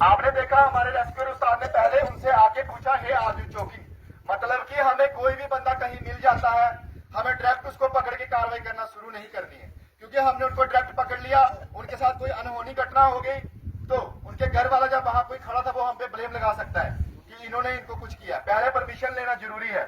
आपने देखा हमारे रेस्क्यू उस्ताद ने पहले उनसे आके पूछा है आर यू चोकिंग, मतलब कि हमें कोई भी बंदा कहीं मिल जाता है, हमें डायरेक्ट उसको पकड़ के कार्रवाई करना शुरू नहीं करनी है, क्योंकि हमने उनको डायरेक्ट पकड़ लिया, उनके साथ कोई अनहोनी घटना हो गई तो उनके घर वाला जब वहां कोई खड़ा था वो हम पे ब्लेम लगा सकता है कि इन्होंने इनको कुछ किया। पहले परमिशन लेना जरूरी है।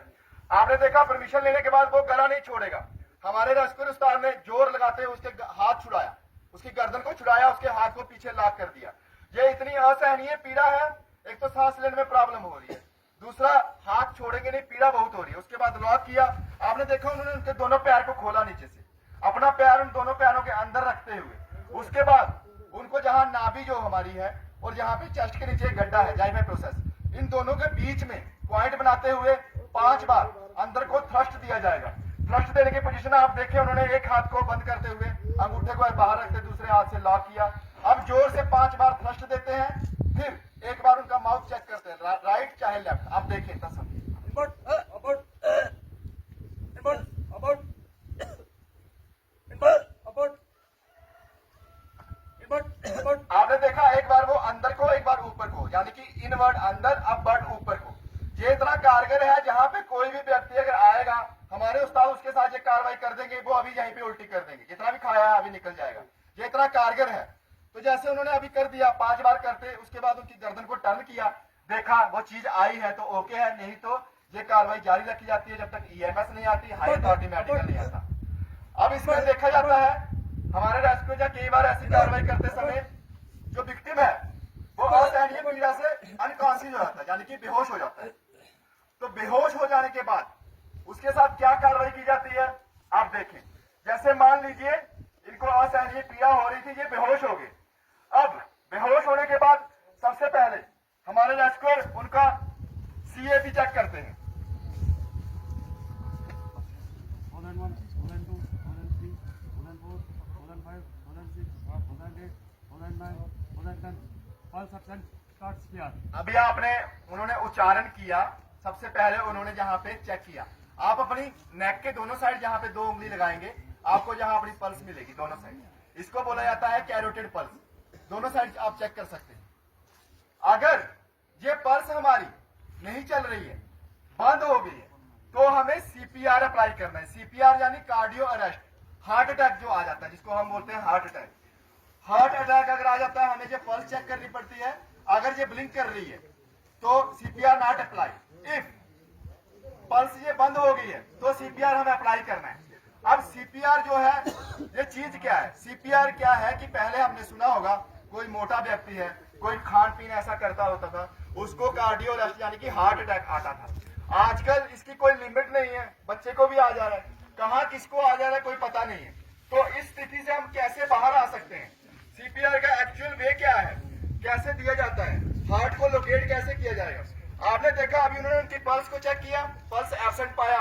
आपने देखा परमिशन लेने के बाद वो गला नहीं छोड़ेगा। हमारे रेस्क्यू उस्ताद ने जोर लगाते हुए उसके हाथ छुड़ाया, उसकी गर्दन को छुड़ाया, उसके हाथ को पीछे लॉक कर दिया। ये इतनी असहनीय पीड़ा है, एक तो सांस लेने में प्रॉब्लम हो रही है, दूसरा हाथ छोड़ेंगे नहीं, पीड़ा बहुत हो रही है। उसके बाद लॉक किया, आपने देखा उन्होंने उनके दोनों पैर को खोला नीचे से, अपना पैर उन दोनों पैरों के अंदर रखते हुए, उसके बाद उनको जहां नाभि जो हमारी है और जहां पे चेस्ट के नीचे गड्ढा है जाइमा प्रोसेस, इन दोनों के बीच में पॉइंट बनाते हुए 5 बार अंदर को थ्रस्ट दिया जाएगा। थ्रस्ट देने की पोजीशन आप देखें, उन्होंने एक हाथ को बंद करते हुए अंगूठे को बाहर रखते दूसरे हाथ से लॉक किया। अब जोर से 5 बार थ्रस्ट देते हैं, फिर एक बार उनका माउथ चेक करते हैं, राइट चाहे लेफ्ट, आप देखें तसम। आपने देखा एक बार वो अंदर को एक बार ऊपर को, यानी कि इनवर्ड अंदर अपवर्ड ऊपर को। ये इतना कारगर है, जहां पे कोई भी व्यक्ति अगर आएगा हमारे उस्ताद उसके साथ ये कार्रवाई कर देंगे, वो अभी यहीं पे उल्टी कर देंगे, जितना भी खाया है अभी निकल जाएगा। ये इतना कारगर है। तो जैसे उन्होंने अभी कर दिया, 5 बार करते, उसके बाद उनकी गर्दन को टर्न किया, देखा वो चीज आई है तो ओके है, नहीं तो ये कार्रवाई जारी रखी जाती है जब तक ईएमएस नहीं आती, हाई अथॉरिटी मेडिकल नहीं आता। अब इसमें देखा जाता है हमारे रेस्क्यू या कई बार ऐसी कार्रवाई करते समय जो विक्टिम है वो असहनीय पीड़ा से अनकॉन्शियस हो जाता है, यानी कि बेहोश हो जाता है। तो बेहोश हो जाने के बाद उसके साथ क्या कार्रवाई की जाती है आप देखें। जैसे मान लीजिए इनको असहनीय पीड़ा हो रही थी, ये बेहोश हो गए। अब बेहोश होने के बाद सबसे पहले हमारे रेस्क्यूअर उनका सीएपी चेक करते हैं। अभी आपने उन्होंने उच्चारण किया, सबसे पहले उन्होंने जहां पे चेक किया, आप अपनी नेक के दोनों साइड जहां पे 2 उंगली लगाएंगे, आपको जहां अपनी पल्स मिलेगी दोनों साइड, इसको बोला जाता है कैरोटिड पल्स। दोनों साइड आप चेक कर सकते हैं। अगर ये पल्स हमारी नहीं चल रही है, बंद हो गई है, तो हमें सीपीआर अप्लाई करना है। सीपीआर यानी कार्डियो अरेस्ट, हार्ट अटैक जो आ जाता है जिसको हम बोलते हैं हार्ट अटैक। हार्ट अटैक अगर आ जाता है हमें ये पल्स चेक करनी पड़ती है। अगर ये ब्लिंक कर रही है तो CPR not apply. If pulse ये बंद हो गई है तो सीपीआर हमें अप्लाई करना है। अब सीपीआर जो है ये चीज क्या है, सीपीआर क्या है कि पहले हमने सुना होगा कोई मोटा व्यक्ति है, कोई खान पीन ऐसा करता होता था, उसको कार्डियो अरेस्ट यानी कि हार्ट अटैक आता था। आजकल इसकी कोई लिमिट नहीं है, बच्चे को भी आ जा रहा है, कहां किसको आ जा रहा है कोई पता नहीं है। तो इस स्थिति से हम कैसे बाहर आ सकते हैं, सीपीआर का एक्चुअल वे क्या है, कैसे दिया जाता है, हार्ट को लोकेट कैसे किया जाएगा। आपने देखा अभी उन्होंने उनकी पल्स को चेक किया, पल्स एब्सेंट पाया।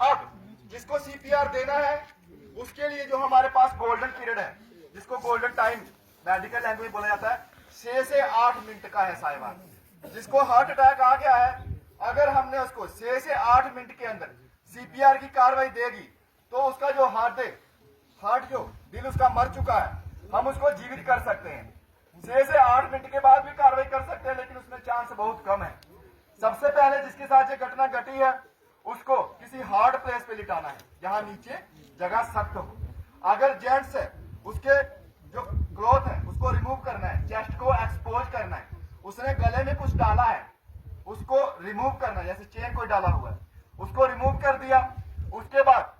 अब जिसको सीपीआर देना है उसके लिए जो हमारे पास गोल्डन पीरियड है, जिसको गोल्डन टाइम मेडिकल लैंग्वेज बोला जाता है, 6 से 8 मिनट का है साहिबान। जिसको हार्ट अटैक आ गया है, अगर हमने उसको 6 से 8 मिनट के अंदर सीपीआर की कार्रवाई देगी तो उसका जो हार्ट जो दिल उसका मर चुका है, हम उसको जीवित कर सकते हैं। 6 से 8 मिनट के बाद भी कार्रवाई कर सकते हैं, लेकिन उसमें चांस बहुत कम है। सबसे पहले जिसके साथ ये घटना घटी है उसको किसी हार्ड प्लेस पे लिटाना है जहां नीचे जगह सख्त हो। अगर जेंट्स है उसके जो क्लॉथ है उसको रिमूव करना है, चेस्ट को एक्सपोज करना है, उसने गले में कुछ डाला है उसको रिमूव करना है, जैसे चेन कोई डाला हुआ है उसको रिमूव कर दिया। उसके बाद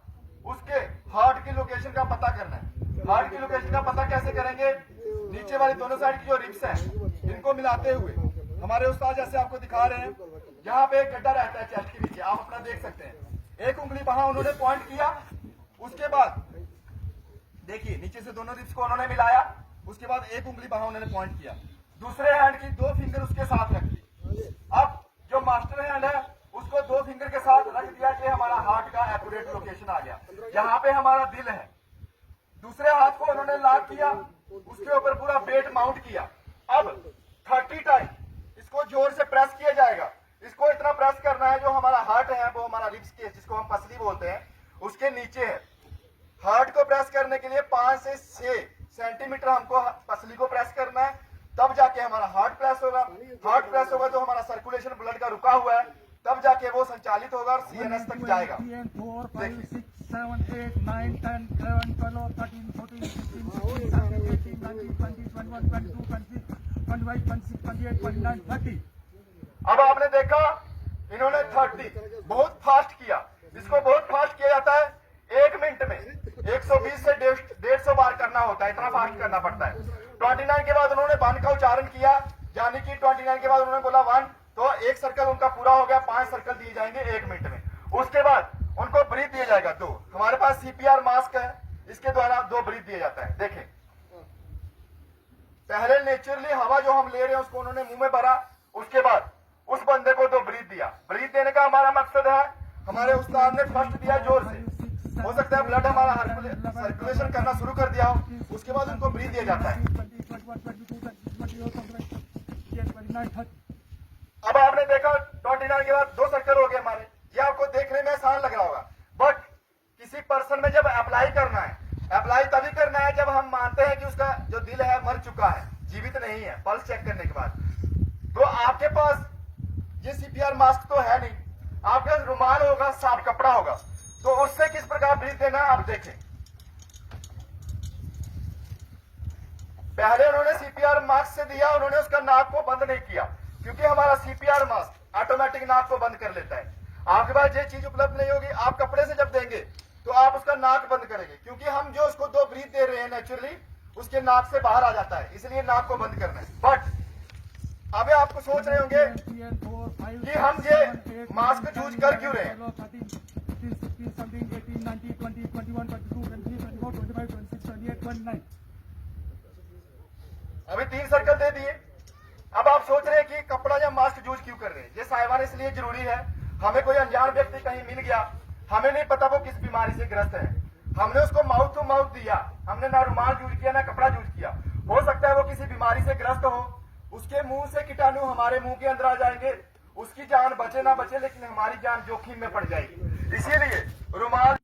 उसके हार्ट की लोकेशन का पता करना है। हार्ट की लोकेशन का पता कैसे करेंगे, नीचे वाली दोनों साइड की जो रिब्स है इनको मिलाते हुए, हमारे उस्ताद जैसे आपको दिखा रहे हैं, यहाँ पे एक गड्ढा रहता है चेस्ट के नीचे, आप अपना देख सकते हैं। एक उंगली वहां उन्होंने पॉइंट किया, उसके बाद देखिए नीचे से दोनों रिब्स को उन्होंने मिलाया, उसके बाद एक उंगली वहां उन्होंने पॉइंट किया, दूसरे हैंड की 2 फिंगर उसके साथ रख दी। अब जो मास्टर हैंड है उसको 2 फिंगर के साथ रख दिया कि हमारा हार्ट का एक्यूरेट लोकेशन आ गया, जहां पे हमारा दिल है। दूसरे हाथ को उन्होंने लॉक किया, उसके ऊपर पूरा वेट माउंट किया। अब 30 टाइम इसको जोर से प्रेस किया जाएगा। इसको इतना प्रेस करना है जो हमारा हार्ट है वो हमारा रिब्स के जिसको हम पसली बोलते हैं उसके नीचे है। हार्ट को प्रेस करने के लिए 5 से 6 सेंटीमीटर हमको पसली को प्रेस करना प्रेस होगा, हार्ट प्रेस होगा तो हमारा सर्कुलेशन ब्लड का रुका हुआ है, तब जाके वो संचालित होगा और सीएनएस तक जाएगा। 4, 5, 6, 7, 8, 9, 10, 11, 12, 13, 14, 15, 16, 17, 18, 19, 20, 21, 22, 23, 25, 26, 28, 29, 30. अब आपने देखा इन्होंने 30 बहुत फास्ट किया। इसको बहुत फास्ट किया जाता है, 1 मिनट में 120 से 150 बार करना होता है, इतना फास्ट करना पड़ता है। 29 के बाद उन्होंने 1 का उच्चारण किया, यानी कि 29 के बाद उन्होंने बोला 1, तो एक सर्कल उनका पूरा हो गया, 5 सर्कल दिए जाएंगे 1 मिनट में। उसके बाद उनको ब्रीथ दिया जाएगा 2। हमारे पास सीपीआर मास्क है, इसके द्वारा 2 ब्रीथ दिया जाता है। देखें, पहले नेचुरली हवा जो हम ले रहे हैं उसको उन्होंने मुंह में भरा, उसके बाद उस बंदे को 2 ब्रीथ दिया। ब्रीथ देने का हमारा मकसद है, हमारे उस्ताद ने फर्स्ट दिया जोर से, हो सकता है ब्लड हमारा सर्कुलेशन करना शुरू कर दिया हो, उसके बाद उनको ब्रीथ दिया जाता है। अब आपने देखा 29 के बाद 2 सर्कल हो गए हमारे। ये आपको देखने में आसान लग रहा होगा, बट किसी पर्सन में जब अप्लाई करना है, अप्लाई तभी करना है जब हम मानते हैं कि उसका जो दिल है मर चुका है, जीवित नहीं है, पल्स चेक करने के बाद। तो आपके पास ये सीपीआर मास्क तो है नहीं, आपके पास रुमाल होगा, साफ कपड़ा होगा, तो उससे किस प्रकार ब्रीथ देना आप देखें। पहले उन्होंने सीपीआर मास्क से दिया, उन्होंने उसका नाक को बंद नहीं किया, क्योंकि हमारा सीपीआर मास्क ऑटोमेटिक नाक को बंद कर लेता है। आपके पास ये चीज उपलब्ध नहीं होगी, आप कपड़े से जब देंगे तो आप उसका नाक बंद करेंगे, क्योंकि हम जो उसको 2 ब्रीथ दे रहे हैं नेचुरली उसके नाक से बाहर आ जाता है, इसलिए नाक को बंद करना है। बट अभी आपको सोच रहे होंगे कि हम ये मास्क यूज कर क्यों रहे हैं। अभी 3 सर्कल दे दिए। अब आप सोच रहे हैं कि कपड़ा या मास्क यूज क्यों कर रहे हैं। ये साहिबान इसलिए जरूरी है, हमें कोई अनजान व्यक्ति कहीं मिल गया, हमें नहीं पता वो किस बीमारी से ग्रस्त है, हमने उसको माउथ टू माउथ दिया, हमने ना रुमाल यूज किया ना कपड़ा यूज किया, हो सकता है वो किसी बीमारी से ग्रस्त हो, उसके मुंह से कीटाणु हमारे मुंह के अंदर आ जाएंगे, उसकी जान बचे ना बचे लेकिन हमारी जान जोखिम में पड़ जाएगी। इसीलिए रुमाल